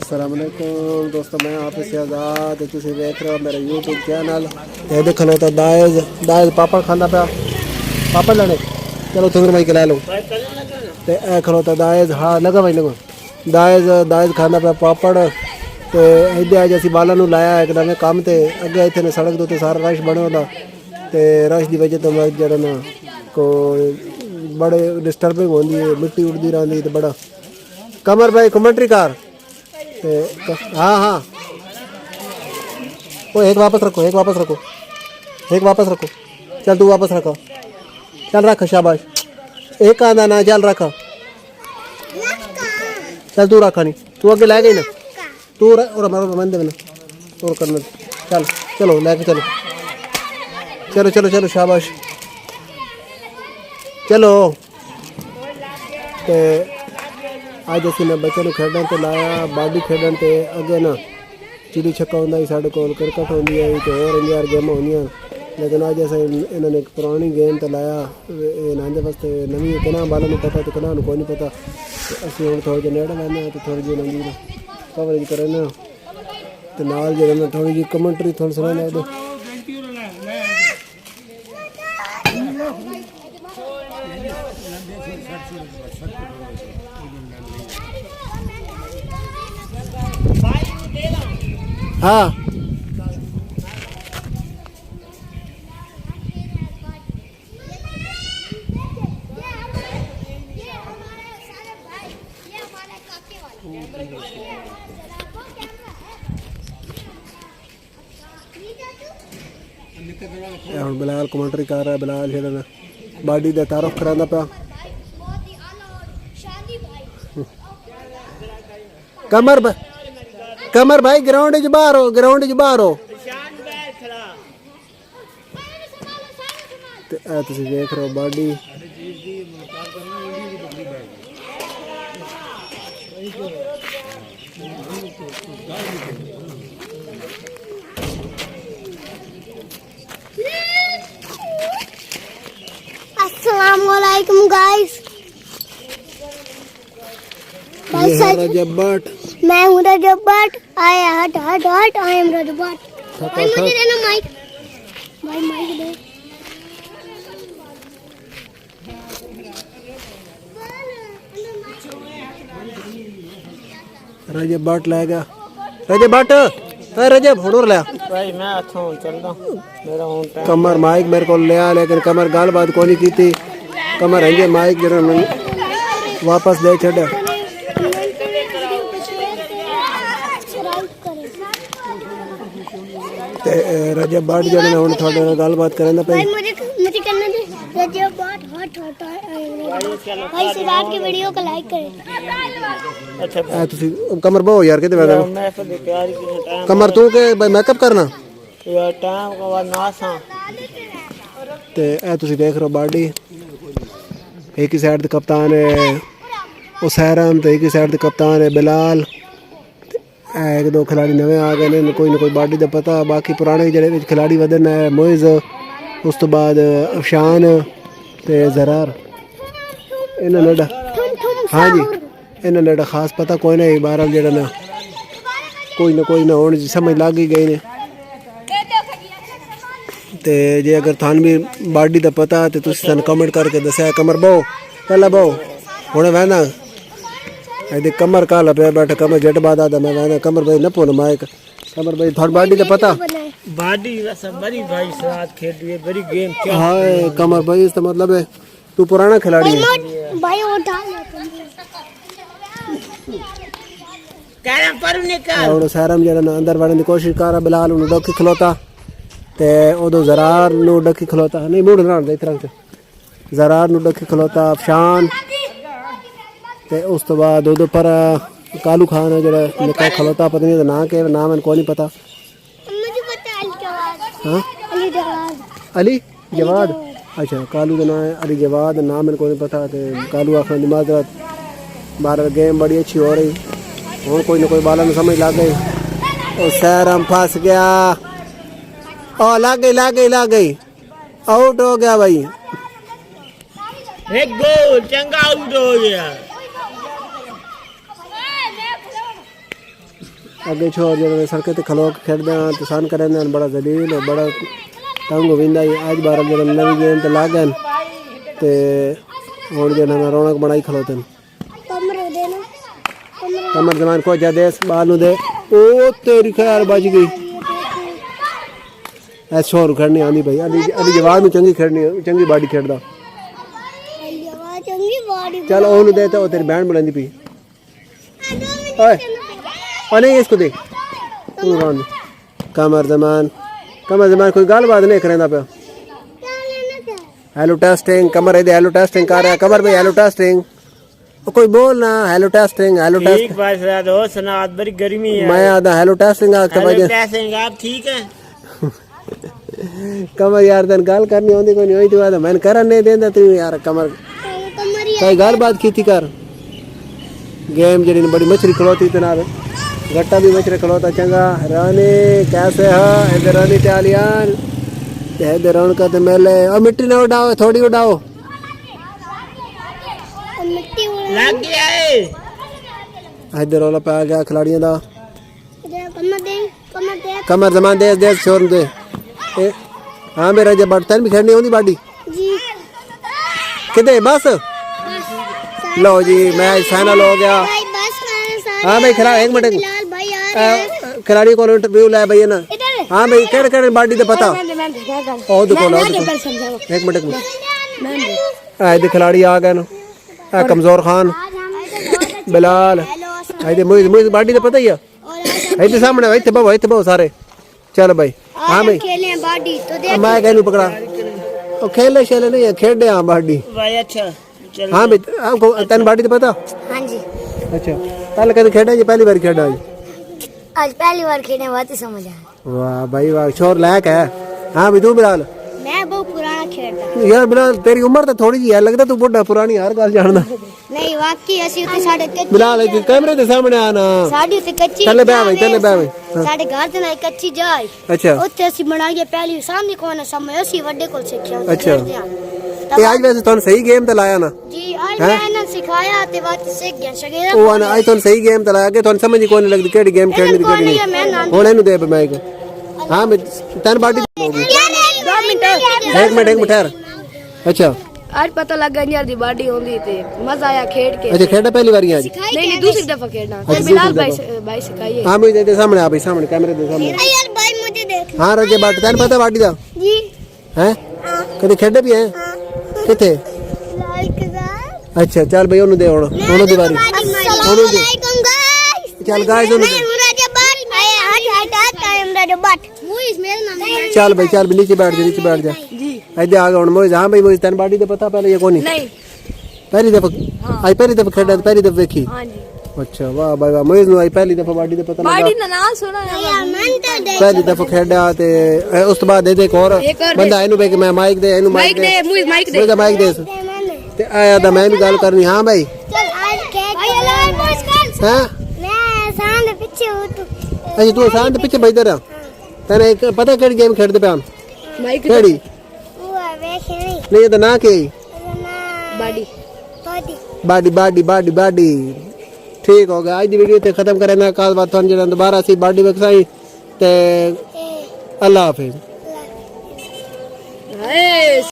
अस्सलामुअलैकुम दोस्तों, मैं आप से आज़ाद तुम देख रहे हो मेरा यूट्यूब चैनल। ये देख लो तो दायज दायज पापड़ खाना पाया, पापड़ लेने चलो थोड़ी भाई खिला लो। तो ए खलोता दायज, हाँ लगा भाई लगा दायज दायज खाना पाया पापड़। तो इधर अज असी बालों लाया एक नवे काम से अगे इतने सड़क के सारा रश बने होता। तो रश की वजह तो मैं जरा ना को बड़े डिस्टर्बिंग होती है, मिट्टी उड़ती रहती तो बड़ा कमर भाई कमेंट्री कार। हाँ हाँ वो एक वापस रखो, एक वापस रखो, एक वापस रखो। चल तू वापस रखो, चल रख शाबाश। एक आंदा ना चल रख, चल तू रखा नहीं, तू अगे लै गई ना तू और बंद ना और करना। चल चलो लेके चलो, चलो चलो चलो शाबाश चलो। तो अज असी ने बच्चों को खेडन तो लाया, बाडी खेडन तो अगे ना चिड़ी छक्का होंगे साढ़े को, क्रिकेट होंगी है तो होर यार गेम होंगे। लेकिन अज अस इन्होंने एक पुरानी गेम तो लाया इन्हें वास्ते नवी कना बालों को पता तो कना कोई नहीं पता। तो असं हम थोड़े जे नेड़े लैने तो थोड़ी जी नंदी कवरेज करें तो नाल जो थोड़ी जी कमेंट्री थोड़ी सुना दो। हाँ हम बिलाल कमेंट्री कर रहा है। बिलाल जो बाडी का तारुफ करा पाया। कमर भाई ग्राउंड च बाहर हो, ग्राउंड च बाहर हो। तुम देख रहे हो बाडी अस्सलामुअलैकुम गाइस। रजब भट्ट, मैं हूँ रजब भट्ट। आए हट हट हट, आई एम रजब भट्ट। भाई मुझे देना माइक, भाई माइक दे। रजब भट्ट लाएगा, रजब भट्ट रजब होड़ लिया भाई मैं अच्छा हूँ चलता मेरा हूँ टाइम। कमर माइक मेरे को लिया लेकिन कमर गाल बात को नहीं की थी। कमर हंजे माइक जरा वापस दे छड़ा। रजब भट्ट जो हम थोड़े गल बात करें भाई मुझे करना दे। रजब भट्ट हट हट भाई सिराज की वीडियो को लाइक करें। अच्छा तुसी कमर बहु यार किते बैठा मैं फिर तैयारी की टाइम कमर तू के भाई मेकअप करना यार टाइम का बाद नासा। ते ए तुसी देख रहे हो बाडी, एक ही साइड ते कप्तान है उसैरम, तो एक ही साइड ते कप्तान है बिलाल। एक दो खिलाड़ी नवे आ गए ने, कोई ना कोई बाडी का पता। बाकी पुराने जड़े खिलाड़ी वधन है मोइज, उस तो बाद अफशान ते जरार। इन्होंने हाँ जी इन्होंने खास पता कोई नहीं। बहरहाल जरा ना कोई ना होने समझ लग ही गई ने। तो जे अगर थान भी बाडी का पता तो तुम सन कमेंट करके दसिया। कमर बहु पहला बहु हूँ वहना ये कमर काला पे बैठा। कमर जट बाद आता मैं वहना कमर भाई न पोन माइक। कमर भाई थोड़ी बाडी का पता बाडी वैसे बड़ी भाई साथ खेल रही है बड़ी गेम क्या। हाँ कमर भाई इसका मतलब है तू पुराना खिलाड़ी है भाई उठा कैरम पर निकल और सारम जरा अंदर बढ़ने की कोशिश कर रहा। बिलाल उन्हें डोकी खलोता ते उदो जरार नु डकी खलोता नहीं मुड़ ना इस तरह से जरार नु डकी खलोता अफशान। ते उस तो बाद उदो पर कालू खान है जरा निका खलोता, पता नहीं ना के नाम है को नहीं पता। मुझे पता है अली जवाद। हाँ अली जवाद, अली जवाद अच्छा कालू का नाम है अली जवाद, नाम है को नहीं पता। तो कालू आखना दिमाग बार गेम बड़ी अच्छी हो रही और कोई ना कोई बाला में समझ लग गई। और सैरम फंस गया और लग गई आउट हो गया भाई। एक गोल चंगा आउट हो गया। ਅੱਗੇ ਛੋਰ ਜਦੋਂ ਸੜਕ ਤੇ ਖਲੋ ਕੇ ਖੇਡਦੇ ਆ ਤੇ ਸਾਨ ਕਰਦੇ ਹਨ ਬੜਾ ਜ਼ਲੀਲ ਔਰ ਬੜਾ ਤੰਗ ਹੋਵਿੰਦਾ ਅੱਜ ਬਾਰ ਜਦੋਂ ਨਵੀਂ ਗੇਮ ਤੇ ਲੱਗ ਗਏ ਤੇ ਹੁਣ ਜਿਹਨਾਂ ਰੌਣਕ ਬਣਾਈ ਖਲੋਤੇ ਨੇ कमर दे ना कमर जमान को जा देस बाल दे ओ तेरी खैर बच गई ऐ शोर खड़नी आनी भाई अली जवान में चंगी खड़नी चंगी बाडी खेड़दा आवाज चंगी बॉडी चल ओनु दे तो तेरी बैंड बुलंदी पी ओए ओ नहीं इसको दे तू रान कमर जमान कोई गाल बात नहीं करेंदा पे हेलो टेस्टिंग कमर दे हेलो टेस्टिंग कर रहा कमर भाई हेलो टेस्टिंग कोई बोल ना हेलो टेस्टिंग ठीक भाई साहब हो सनात बड़ी गर्मी है मैं आदा हेलो टेस्टिंग आके हेलो भाई टेस्टिंग आप ठीक है कमर यार तन गाल करनी होंदी कोई नहीं होई तो आदा मैंने करन नहीं देंदा तू यार कमर कोई गाल बात की थी कर गेम जड़ी बड़ी मछली खलोती तना गट्टा भी मछली खलोता चंगा रानी कैसे हो इधर रानी चालियान इधर रौनक ते मेले और मिट्टी ना उड़ाओ थोड़ी उड़ाओ मिट्टी लग गया है इधर रोला पे आ गया खिलाड़ियों दा कमर दे कमर जमान दे शोर दे हां मेरा जब बर्तन भी खेलनी होंदी बाडी जी किदे बस लो जी मैच फाइनल हो गया भाई बस हाँ भाई खिला एक मिनट लाल भाई आ रहे खिलाड़ी को इंटरव्यू ले भाई ना इधर हाँ भाई केड़े केड़े बाडी दे पता ओ देखो एक मिनट आए खिलाड़ी आ गए ना कमजोर खान बिलाल आए मुझे बाडी दे पता ही है इतने सामने इतने बहु सारे चल भाई हाँ भाई खेले बाडी तो देख मैं कहनू पकड़ा ओ खेले शेले नहीं खेडे हाँ बाडी भाई अच्छा चल हाँ भाई आपको तेन बाडी दे पता हां जी अच्छा पहले कभी खेड़ा जी पहली बार खेड़ा जी आज पहली बार खेलने बात ही समझ आया वाह भाई वाह शोर लायक है हाँ भाई तू बिलाल मैं बहुत पुराना खेलता यार बिलाल तेरी उम्र तो थोड़ी जी है लगता तू बुढ़ा पुरानी हर गल जानदा नहीं वाकई ਅਸੀਂ ਉੱਤੇ ਸਾਡੇ ਕੱਚੀ बिलाल इधर कैमरे के सामने आना ਸਾਡੀ ਉੱਤੇ ਕੱਚੀ चले बह भाई ਸਾਡੇ ਘਰ ਦੇ ਨਾਲ ਕੱਚੀ ਜਾਏ अच्छा ਉੱਥੇ ਅਸੀਂ ਬਣਾਈਏ ਪਹਿਲੀ ਸਾਹਮਣੇ ਕੋਣ ਸਮੇਂ ਅਸੀਂ ਵੱਡੇ ਕੋਲ ਸਿੱਖਿਆ अच्छा ये आज वैसे तुम सही गेम तो लाया ना जी आज मैं ਇਹਨਾਂ ਸਿਖਾਇਆ ਤੇ ਬਾਅਦ ਸਿੱਖ ਗਿਆ ਸ਼ਗੇਰਾ ਉਹ ਆਨਾ ਅੱਜ ਤੁਮ ਸਹੀ ਗੇਮ ਤੇ ਲਾਇਆ ਕਿ ਤੁਹਾਨੂੰ ਸਮਝ ਹੀ ਕੋਈ ਨਹੀਂ ਲੱਗਦੀ ਕਿਹੜੀ ਗੇਮ ਖੇਡਣੀ ਕਿਹੜੀ ਨਹੀਂ ਹੁਣ ਇਹਨੂੰ ਦੇ ਮੈਂ ਹਾਂ ਮੈਂ ਤਨ ਬਾਡੀ ਹੋਗੀ 2 ਮਿੰਟ एक मिनट ठहर अच्छा आज पता लगा यार दी बाडी होंदी ते मजा आया खेड के अच्छा खेड़ा पहली बार आज नहीं दूसरी दफा खेलना अच्छा, बिलाल दूसरी भाई सिखाइए हाँ मुझे दे सामने आ भाई सामने कैमरे दे सामने यार भाई मुझे देख हाँ रजे बाट तन पता बाडी दा जी हैं कभी खेडे भी हैं किथे लाल कलर अच्छा चल भाई ओनु दे ओनु दी बारी अस्सलाम वालेकुम गाइस चल गाइस ओनु मैं मुराद बाट हट टाइम राजा बाट मुइस मेरा नाम है चल भाई चल नीचे बैठ जा जी इधर आ गया हूं मोइज हाँ भाई मोइज तन बाडी दे पता पहले ये कोनी नहीं पहली दफा आज पहली दफा खेड़ा पहली दफा देखी हां जी अच्छा वाह भाई वाह मोइज नु आई पहली दफा बाडी दे पता बाडी लगा ना नाम सुना है यार मन तो देख पहली दफा खेड़ा ते उस तो बाद दे एक और बंदा एनु बे मैं माइक दे एनु माइक दे मुझे माइक दे मुझे माइक दे ते आया था मैं भी गल करनी हां भाई चल आज खेल भाई अल्लाह मुस्कान हां मैं सांड पीछे हूं तू अच्छा तू शांत पीछे बैठ रहा तेरे एक पता केड़ी गेम खेलते पे हम माइक केड़ी वो वेख नहीं नहीं ये तो ना के बाडी बॉडी बाडी ठीक हो गया आज दी वीडियो ते खत्म करें ना काल बात थन जरा दोबारा सी बाडी वक्साई ते अल्लाह हाफिज ए